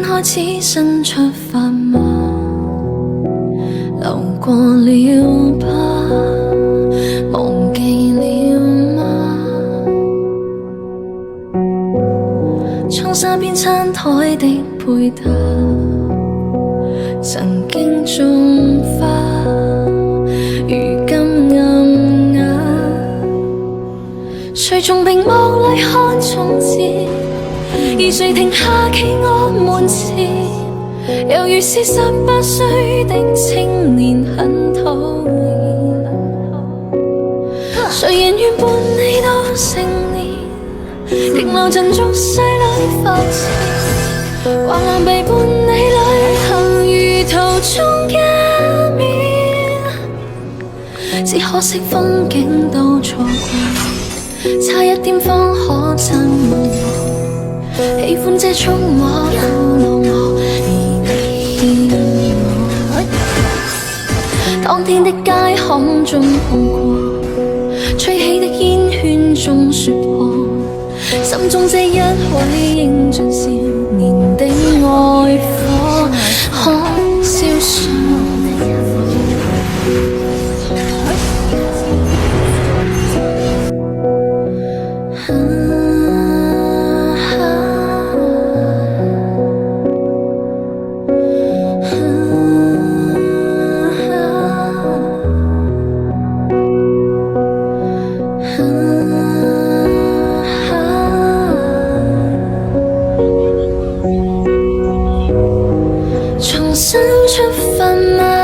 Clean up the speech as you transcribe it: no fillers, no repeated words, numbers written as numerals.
開始新出發嗎？流過了吧，忘記了嗎？窗紗邊餐台的配搭，曾經種花，如今暗啞。誰從屏幕裏看從前？而誰停下企我門前？猶如是18歲的青年，很討厭。誰人願伴你到成年，停留塵俗世裏發情，橫蠻被伴你旅行，如途中一面。只可惜風景都錯過，差一點方可親吻我。喜歡這束畫撫弄我，而你欠我。當天的街巷中碰過，吹起的煙圈中說破，心中這一位英俊少年的愛火，可消散。重新出發嗎？